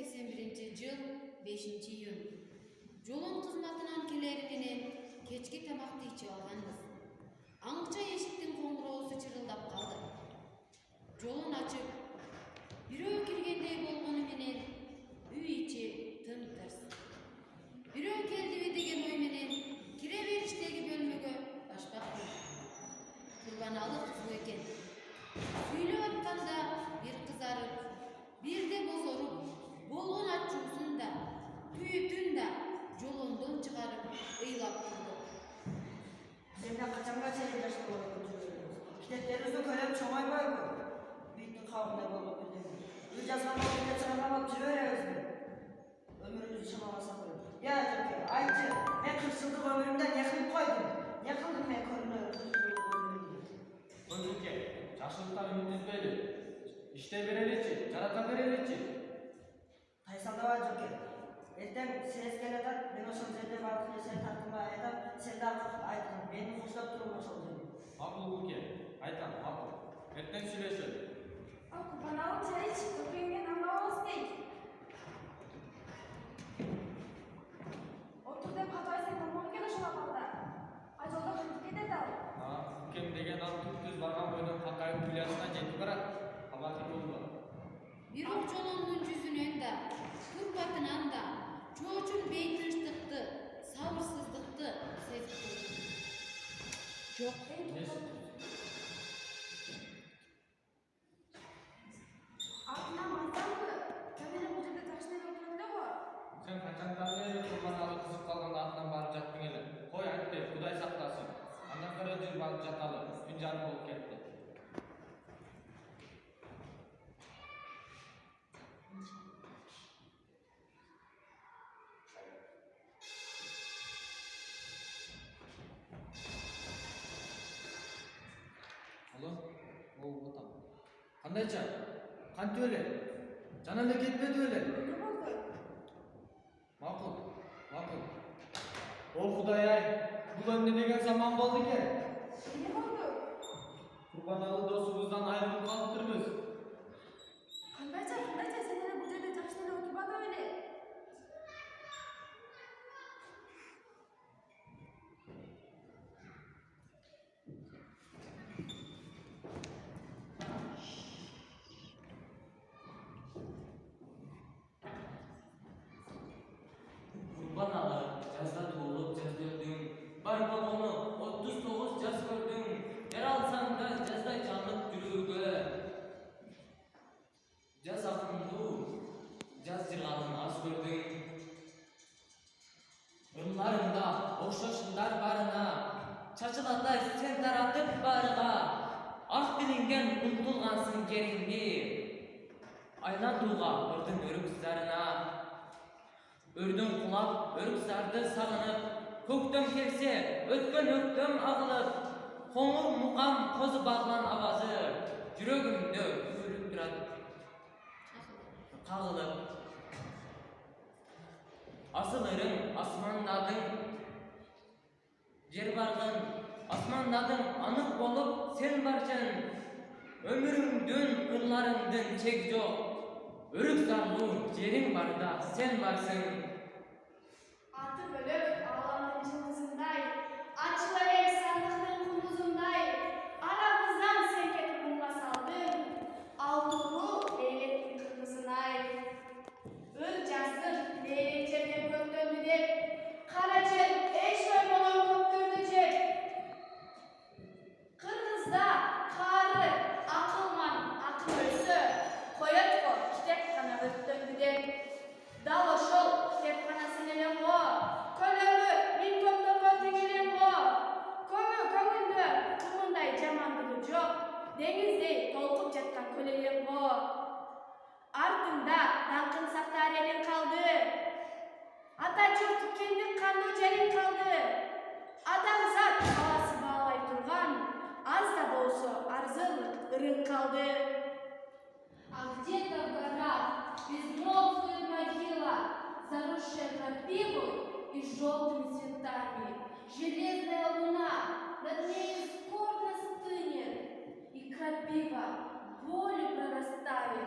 1981 жыл 5-iyun. Жолун кызматынан келери менен кечки тамакты ичип алганбыз. Аңча эшиктин коңгуроосу чырылдап калды. Жолун ачып, бирөө киргендей болгону менен үй ичи тым-тырс. Бирөө келдиби деген ой менен кире бериштеги бөлмөгө башпак болду. Курбаналы кызы экен. Сүйлөп атканда бир кызарып, бирде бозоруп, болгон ачуусун да, күйүтүн да жолондон чыгарып ыйлап турду. Сенден качанга чейин жашап жүрөбүз? Китептерибизди көрүп чоңойбойбу? Биттин кабында болуп билдим. Үй жазган уақытта чыгармап жүрө беребизби? Өмүрүбүздү чамаласак болот. Я жаке, айтчы, мен 40 жылдык өмүрүмдө не кылып койдум? Не кылдым мен Көзүнке, жакшылыктан үмүт үзбөйлү. Иштей береличи, жарата береличи. Тайсалдаба жаке. Эртең сез келатат, мен ошол жерде барып нерсе тартынбай айтам, сен дагы айткын, мени куштап туруп ошол жерде. Макул көке, айтам, макул. Эртең сүйлөшөлү. Курбаналы чай ич, көкөңгө намабыз дейт. Отур деп катбайсың, намабы экен ошол абалда. Жолдо кантип кетет ал? Кем деген ал түп-түз барган бойдон какайып пулясына жетип барат. Кабаты болду. Бирок жолондун жүзүнөн да, турбатынан да чоочун бейтынчтыкты, сабырсыздыкты сезип турдум. Жок, Артынан байсаңбы? Мен эле бул жерде жакшы эле отурам эле го. Сен качандан бери курбаналы кызып калганда артынан барып жаттың эле. Кой айтпе, Кудай сактасын. Андан көрө жүр барып жаталы. Түн жарым болуп кетти. Алло, отам. Кандайча? Кантип эле? Жана эле кетпеди беле? Не болду? Макул, макул. О Кудай-ай, бул эмне деген заман болду экен? Не болду? Курбаналы досубуздан айрылып калыптырбыз. Кандайча, сен эле бул жерде жакшы эле отурбадың беле? Курбаналы жазда туулуп жазда өтүң, бар болгону 39 жаз көрдүң, жар алсаң да жаздай жанып жүрүүгө. Жаз акындуу, жаз жыргалын аз көрдүң. Ырларыңда окшошундар барына, чачылатай сен таратып барыга. Ак тилиңден умтулгансың жериңди, айландууга ырдың өрүк зарына. Өрдүн кулап, өрүк зарды сагынып, көктөм келсе, өткөн өктөм агылып, коңур мукам козу баглан авазы жүрөгүмдө күйрүп турат кагылып. Асыл ырың асмандадың, жер баргын, асмандадың анык болуп сен барчын. Өмүрүңдүн ырларыңдын чеги жок, өрүк зарлуу жериң барда сен барсың. Аты бөлөк аламдын жылдызындай, ачыла бер сандыктын кундузундай. Арабыздан сен кетип муңга салдың, алтуруу лейлектин кыргызын-ай. Ыр жаздым лейлек жерге көктөндү деп, кара жер эч ойболон көктөрдү жеп. Кыргызда каары акылман акыл өлсө, коет го китепкана өрттөндү деп. Дал ошол китепканасын эле го, көлөмү 1000 томдорго тең эле го. Көңүлдө кумундай жамандыгы жок, деңиздей толкуп жаткан көл эле го. Артында даңкын сактаар элиң калды, ата журт кендик кандуу жериң калды. Адамзат баласы баалай турган, аз да болсо арзыйлык ырың калды. А где-то в горах безмолвная могила, заросшая крапивой и желтыми цветами. Железная луна над ней скорбно стынет, и крапива болью прорастает.